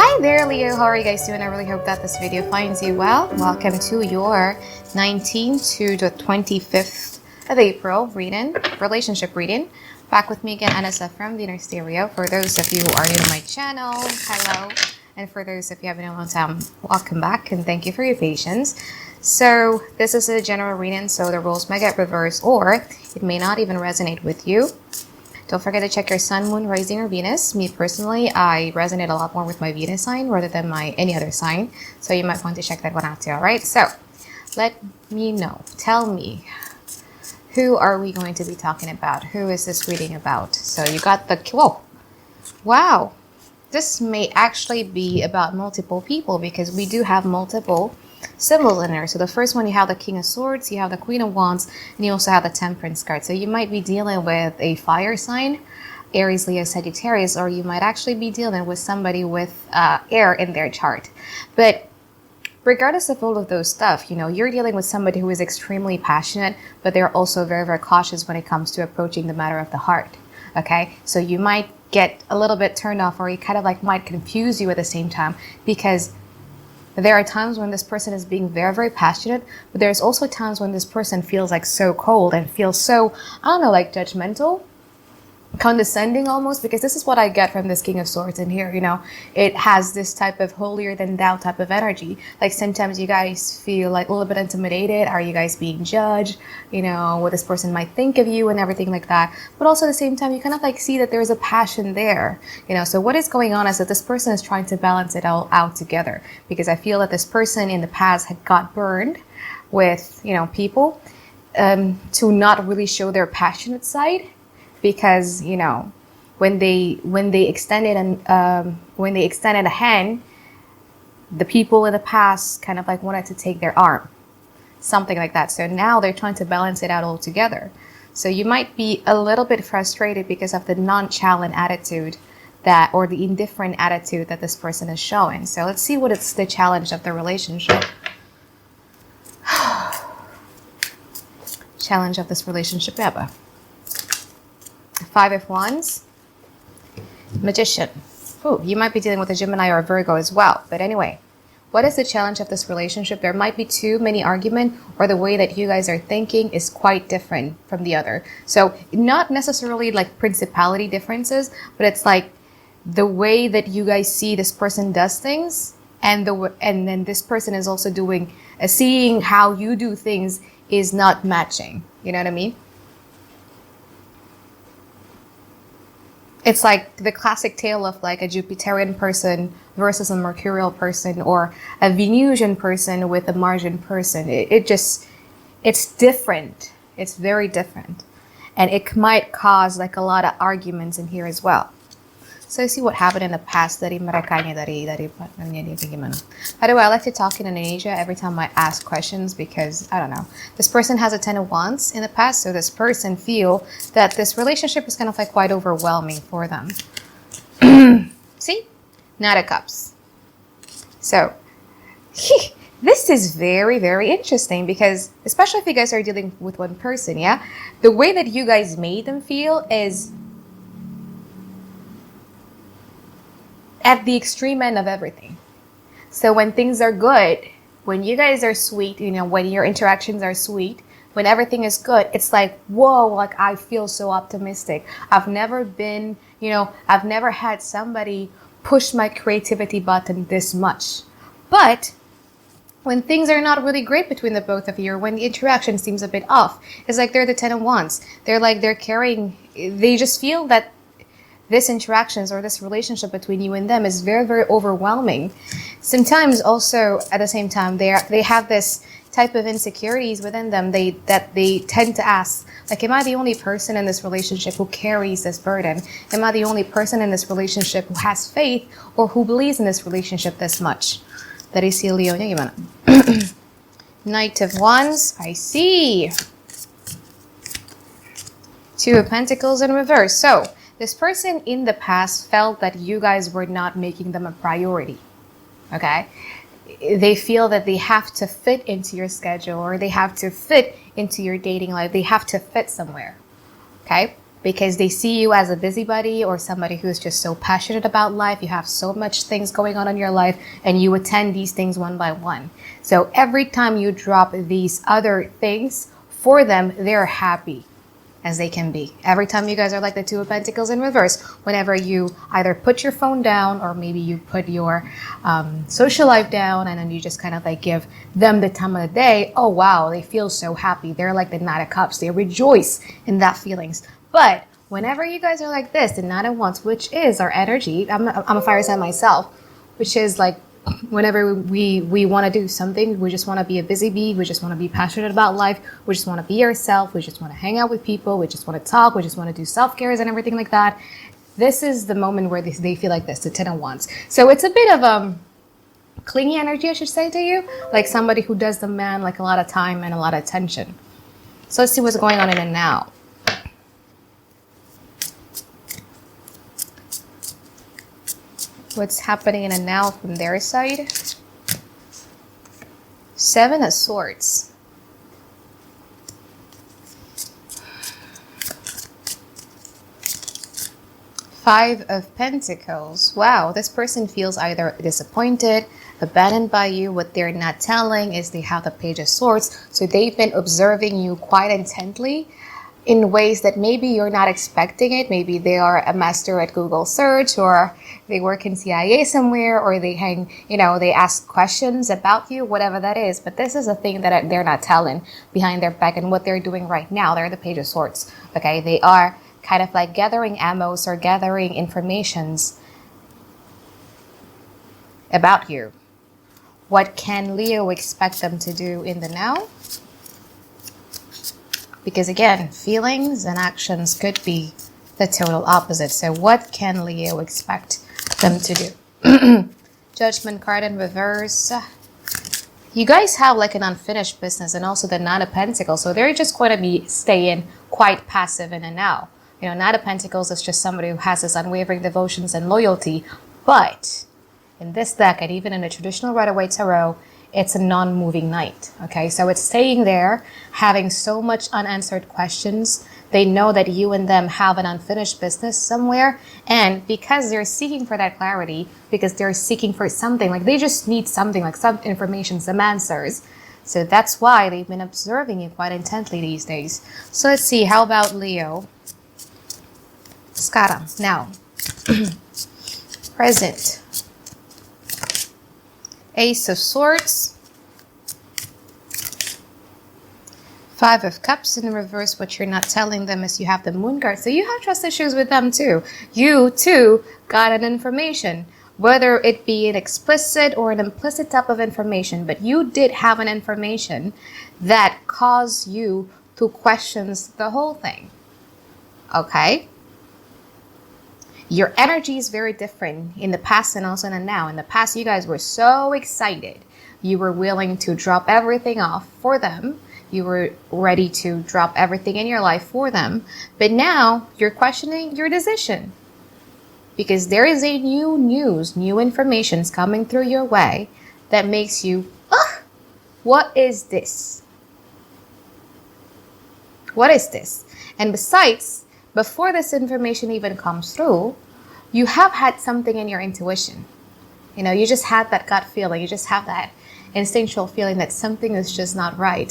Hi there, Leo. How are you guys doing? I really hope that this video finds you well. Welcome to your 19th to the 25th of April reading, relationship reading. Back with me again, Anisa from the Inner Stereo. For those of you who are new to my channel, hello. And for those of you who have been a long time, welcome back and thank you for your patience. So this is a general reading, so the rules may get reversed or it may not even resonate with you. Don't forget to check your sun, moon, rising, or Venus. Me personally, I resonate a lot more with my Venus sign rather than my any other sign. So you might want to check that one out too, alright? So let me know. Tell me, who are we going to be talking about? Who is this reading about? So you got the, whoa, wow. This may actually be about multiple people because we do have multiple symbols in there. So the first one, you have the King of Swords, you have the Queen of Wands, and you also have the Temperance card. So you might be dealing with a fire sign, Aries, Leo, Sagittarius, or you might actually be dealing with somebody with air in their chart. But regardless of all of those stuff, you know, you're dealing with somebody who is extremely passionate, but they're also very, very cautious when it comes to approaching the matter of the heart. Okay, so you might get a little bit turned off, or it kind of like might confuse you at the same time, because there are times when this person is being very, very passionate, but there's also times when this person feels like so cold and feels so, I don't know, like judgmental, condescending almost, because this is what I get from this King of Swords in here. You know, it has this type of holier than thou type of energy. Like sometimes you guys feel like a little bit intimidated. Are you guys being judged? You know, what this person might think of you and everything like that. But also at the same time, you kind of like see that there's a passion there. You know, so what is going on is that this person is trying to balance it all out together, because I feel that this person in the past had got burned with, you know, people to not really show their passionate side. Because, you know, when they extended a hand, the people in the past kind of like wanted to take their arm, something like that. So now they're trying to balance it out all together. So you might be a little bit frustrated because of the nonchalant attitude that, or the indifferent attitude that this person is showing. So let's see what it's the challenge of the relationship. Challenge of this relationship ever. Five of Wands, Magician. Ooh, you might be dealing with a Gemini or a Virgo as well. But anyway, what is the challenge of this relationship? There might be too many arguments, or the way that you guys are thinking is quite different from the other. So not necessarily like principality differences, but it's like the way that you guys see this person does things, and then this person is also doing, seeing how you do things is not matching. You know what I mean? It's like the classic tale of like a Jupiterian person versus a Mercurial person, or a Venusian person with a Martian person. It's different. It's very different. And it might cause like a lot of arguments in here as well. So see what happened in the past. By the way, I like to talk in Indonesia every time I ask questions, because I don't know. This person has a Ten of Wands in the past, so this person feel that this relationship is kind of like quite overwhelming for them. See? Knight of Cups. So this is very, very interesting, because especially if you guys are dealing with one person, yeah? The way that you guys made them feel is at the extreme end of everything. So when things are good, when you guys are sweet, you know, when your interactions are sweet, when everything is good, it's like, whoa, like I feel so optimistic. I've never been, you know, I've never had somebody push my creativity button this much. But when things are not really great between the both of you, or when the interaction seems a bit off, it's like they're the Ten of Wands. They're carrying, they just feel that this interactions or this relationship between you and them is very, very overwhelming. Sometimes also at the same time, they have this type of insecurities within them that they tend to ask, like, am I the only person in this relationship who carries this burden? Am I the only person in this relationship who has faith or who believes in this relationship this much? Dari si Leo nya gimana? Knight of Wands, I see. Two of Pentacles in reverse. So this person in the past felt that you guys were not making them a priority, okay? They feel that they have to fit into your schedule, or they have to fit into your dating life. They have to fit somewhere, okay? because they see you as a busybody or somebody who's just so passionate about life. You have so much things going on in your life and you attend these things one by one. So every time you drop these other things for them, they're happy as they can be. Every time you guys are like the Two of Pentacles in reverse, whenever you either put your phone down or maybe you put your social life down and then you just kind of like give them the time of the day, oh wow, they feel so happy. They're like the Knight of Cups. They rejoice in that feelings. But whenever you guys are like this, the Knight of Wands, which is our energy, I'm a fire sign myself, which is like whenever we want to do something, we just want to be a busy bee, we just want to be passionate about life, we just want to be ourselves, we just want to hang out with people, we just want to talk, we just want to do self-cares and everything like that. This is the moment where they feel like this, the Ten of Wands. So it's a bit of clingy energy, I should say, to you, like somebody who does demand like a lot of time and a lot of attention. So let's see what's going on in it now. What's happening in and now from their side? Seven of Swords. Five of Pentacles. Wow, this person feels either disappointed, abandoned by you. What they're not telling is they have the Page of Swords. So they've been observing you quite intently in ways that maybe you're not expecting it. Maybe they are a master at Google search, or they work in CIA somewhere, or they hang, they ask questions about you, whatever that is. But this is a thing that they're not telling behind their back. And what they're doing right now, they're the Page of Swords. Okay, they are kind of like gathering ammos or gathering informations about you. What can Leo expect them to do in the now? Because again, feelings and actions could be the total opposite. So what can Leo expect them to do? Judgment card in reverse. You guys have like an unfinished business and also the Nine of Pentacles. So they're just going to be staying quite passive in the now. Nine of Pentacles is just somebody who has this unwavering devotions and loyalty. But in this deck, and even in the traditional Rider-Waite Tarot, it's a non-moving knight. Okay, so it's staying there, having so much unanswered questions. They know that you and them have an unfinished business somewhere. And because they're seeking for that clarity, because they're seeking for something, like they just need something, like some information, some answers. So that's why they've been observing you quite intently these days. So let's see, how about Leo? Scara, now. Present. Ace of Swords. Five of Cups in reverse. What you're not telling them is you have the Moon card. So you have trust issues with them too. You too got an information, whether it be an explicit or an implicit type of information, but you did have an information that caused you to question the whole thing. Okay? Your energy is very different in the past and also in the now. In the past, you guys were so excited. You were willing to drop everything off for them. You were ready to drop everything in your life for them. But now you're questioning your decision. Because there is a new information coming through your way that makes you, what is this? What is this? And besides, before this information even comes through, you have had something in your intuition. You just had that gut feeling. You just have that instinctual feeling that something is just not right.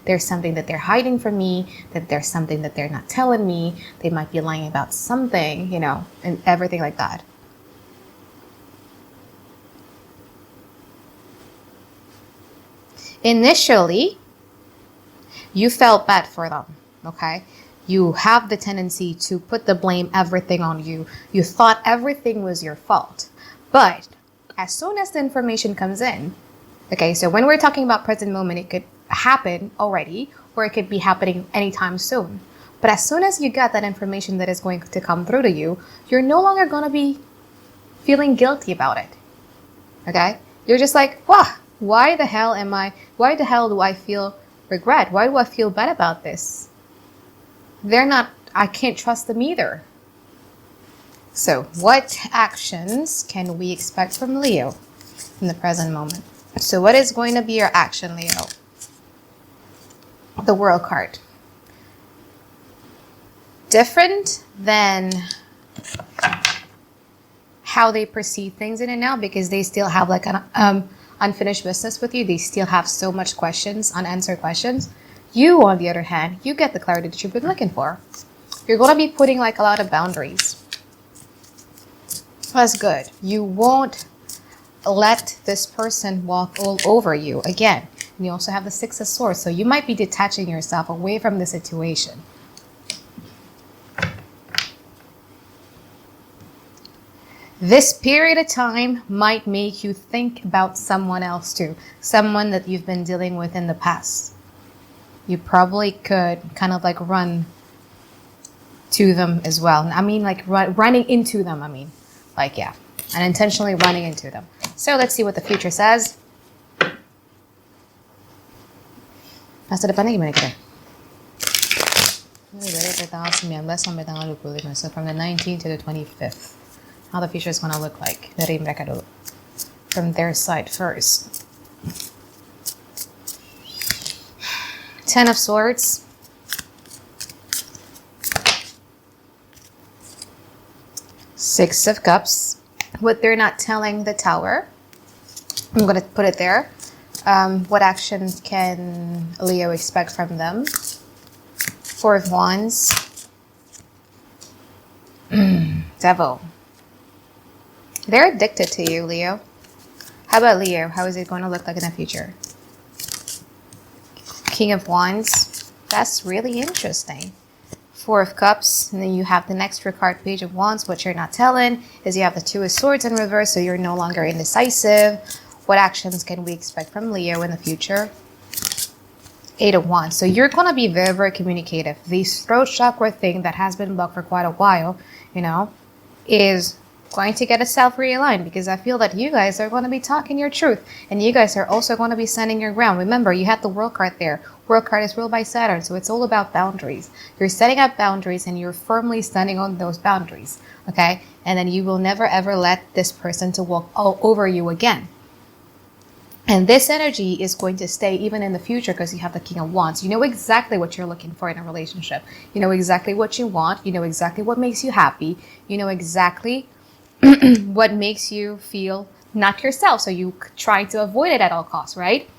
There's something that they're hiding from me, that there's something that they're not telling me. They might be lying about something, and everything like that. Initially, you felt bad for them, okay? You have the tendency to put the blame everything on you. You thought everything was your fault. But as soon as the information comes in, okay, so when we're talking about present moment, it could happen already, or it could be happening anytime soon. But as soon as you get that information that is going to come through to you, you're no longer going to be feeling guilty about it. Okay? You're just like, why the hell do I feel regret? Why do I feel bad about this? I can't trust them either. So what actions can we expect from Leo in the present moment? So what is going to be your action, Leo? The World card. different than how they perceive things in and now, because they still have like an unfinished business with you. They still have so much questions, unanswered questions. You, on the other hand, you get the clarity that you've been looking for. You're going to be putting like a lot of boundaries. That's good. You won't let this person walk all over you again. And you also have the Six of Swords, so you might be detaching yourself away from the situation. This period of time might make you think about someone else too. Someone that you've been dealing with in the past. You probably could kind of like run to them as well. I mean, like running into them, I mean. Like, yeah. And intentionally running into them. So let's see what the future says. Nasa depan na gimana kita? So from the 19th to the 25th. How the future is going to look like. Dari mereka dulu. From their side first. 10 of Swords. Six of Cups. What they're not telling the Tower. I'm going to put it there. What actions can Leo expect from them? Four of Wands. Devil. They're addicted to you, Leo. How about Leo? How is it going to look like in the future? King of Wands. That's really interesting. Four of Cups. And then you have the extra card, Page of Wands. What you're not telling is you have the Two of Swords in reverse, so you're no longer indecisive. What actions can we expect from Leo in the future? Eight of Wands. So you're going to be very, very communicative. The throat chakra thing that has been blocked for quite a while, you know, is going to get itself realigned, because I feel that you guys are going to be talking your truth, and you guys are also going to be standing your ground. Remember, you had the World card there. World card is ruled by Saturn, so it's all about boundaries. You're setting up boundaries and you're firmly standing on those boundaries, okay? And then you will never ever let this person to walk all over you again. And this energy is going to stay even in the future, because you have the King of Wands. You know exactly what you're looking for in a relationship. You know exactly what you want. You know exactly what makes you happy. You know exactly what makes you feel not yourself. So you try to avoid it at all costs, right?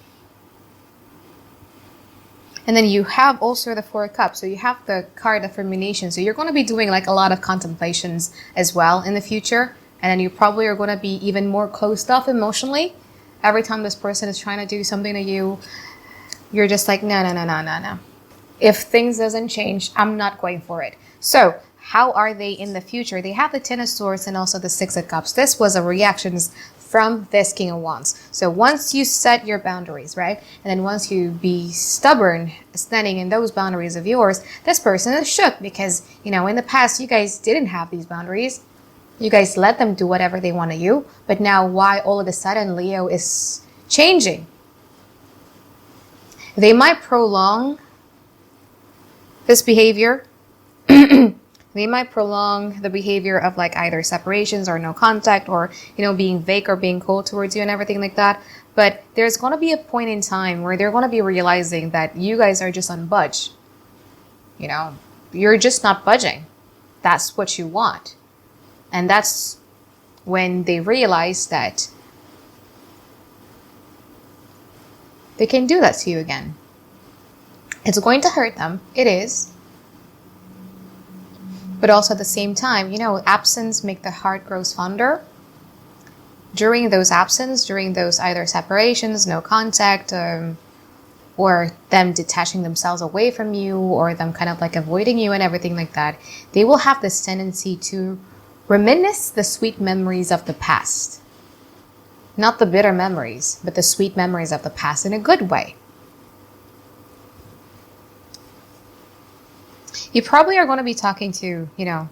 And then you have also the Four of Cups. So you have the card of rumination. So you're going to be doing like a lot of contemplations as well in the future. And then you probably are going to be even more closed off emotionally. Every time this person is trying to do something to you, you're just like, no. If things doesn't change, I'm not going for it. So how are they in the future? They have the Ten of Swords and also the Six of Cups. This was a reactions from this King of Wands. So once you set your boundaries, right? And then once you be stubborn, standing in those boundaries of yours, this person is shook because, you know, in the past, you guys didn't have these boundaries. You guys let them do whatever they want to you. But now why all of a sudden Leo is changing? They might prolong this behavior. They might prolong the behavior of like either separations or no contact, or, you know, being vague or being cold towards you and everything like that. But there's going to be a point in time where they're going to be realizing that you guys are just unbudged. You know, you're just not budging. That's what you want. And that's when they realize that they can do that to you again. It's going to hurt them. It is. But also at the same time, you know, absence make the heart grows fonder. During those absence, during those either separations, no contact, or them detaching themselves away from you, or them kind of like avoiding you and everything like that, they will have this tendency to reminisce the sweet memories of the past. Not the bitter memories, but the sweet memories of the past in a good way. You probably are going to be talking to, you know,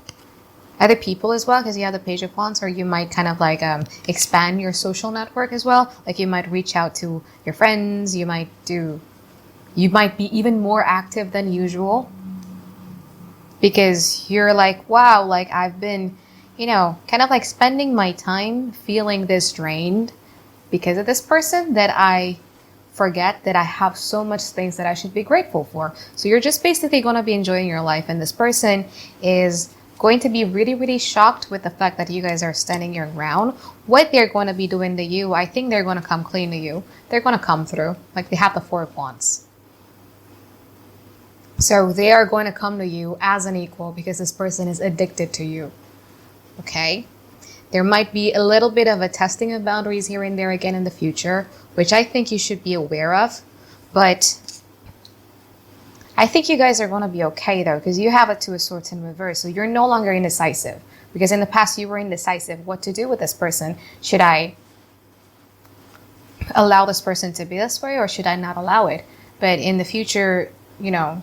other people as well, because you have the Page of Wands, or you might kind of like expand your social network as well. Like you might reach out to your friends. You might be even more active than usual, because you're like, wow, like I've been, you know, kind of like spending my time feeling this drained because of this person, that I forget that I have so much things that I should be grateful for. So you're just basically going to be enjoying your life, and this person is going to be really, really shocked with the fact that you guys are standing your ground. What they're going to be doing to you, I think they're going to come clean to you. They're going to come through. Like, they have the 4 of Wands. So they are going to come to you as an equal because this person is addicted to you. Okay? There might be a little bit of a testing of boundaries here and there again in the future, which I think you should be aware of. But I think you guys are going to be okay, though, because you have a 2 of Swords in reverse. So you're no longer indecisive. Because in the past, you were indecisive what to do with this person. Should I allow this person to be this way, or should I not allow it? But in the future, you know,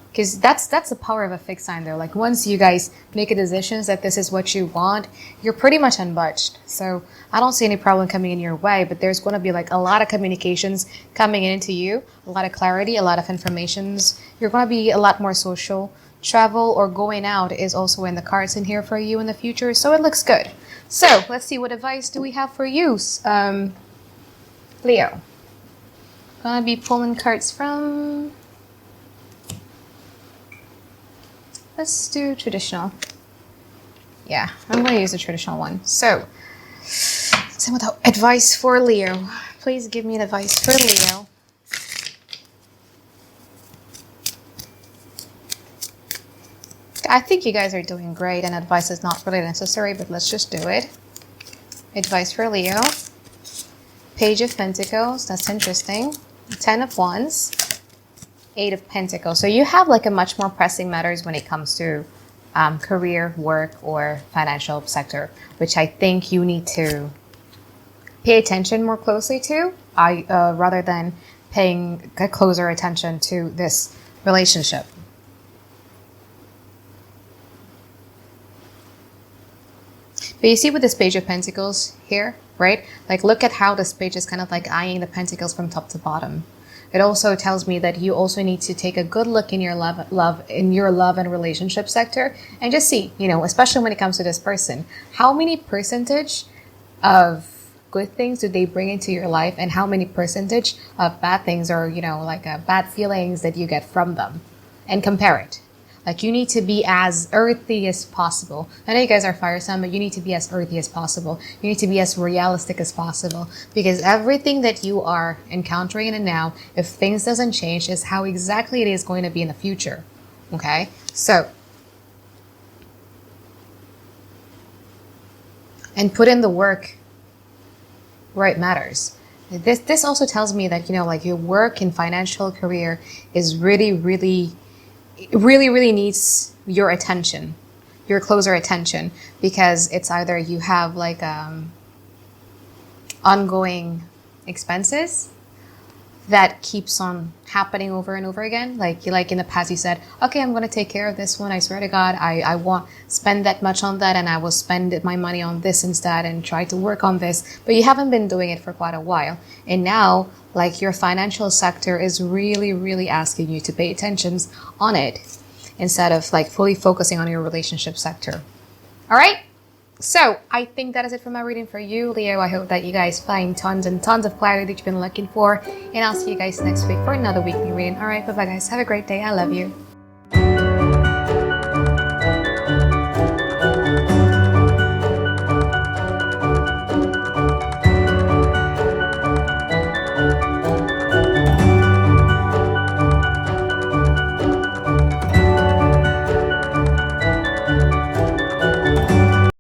because that's the power of a fixed sign, though. Like, once you guys make a decision that this is what you want, you're pretty much unbudged. So I don't see any problem coming in your way, but there's going to be like a lot of communications coming into you, a lot of clarity, a lot of informations. You're going to be a lot more social. Travel or going out is also in the cards in here for you in the future, so it looks good. So let's see, what advice do we have for you, Leo? Gonna be pulling cards from... Let's do traditional. Yeah, I'm going to use the traditional one. So, some of the advice for Leo. Please give me an advice for Leo. I think you guys are doing great, and advice is not really necessary, but let's just do it. Advice for Leo. Page of Pentacles. That's interesting. 10 of Wands. 8 of Pentacles. So you have like a much more pressing matters when it comes to career, work, or financial sector, which I think you need to pay attention more closely to, rather than paying a closer attention to this relationship. But you see with this Page of Pentacles here, right? Like, look at how this page is kind of like eyeing the pentacles from top to bottom. It also tells me that you also need to take a good look in your love and relationship sector, and just see, you know, especially when it comes to this person, how many percentage of good things do they bring into your life, and how many percentage of bad things, or, you know, like bad feelings that you get from them, and compare it. Like, you need to be as earthy as possible. I know you guys are fire sign, but you need to be as earthy as possible. You need to be as realistic as possible, because everything that you are encountering in it now, if things doesn't change, is how exactly it is going to be in the future. Okay? So, and put in the work where it matters. This also tells me that, you know, like, your work and financial career is really needs your attention, your closer attention, because it's either you have like ongoing expenses that keeps on happening over and over again. Like in the past, you said, okay, I'm going to take care of this one. I swear to God, I won't spend that much on that, and I will spend my money on this instead and try to work on this. But you haven't been doing it for quite a while. And now, like, your financial sector is really asking you to pay attention on it, instead of like fully focusing on your relationship sector. All right? So I think that is it for my reading for you, Leo. I hope that you guys find tons and tons of clarity that you've been looking for. And I'll see you guys next week for another weekly reading. All right, bye-bye, guys. Have a great day. I love you.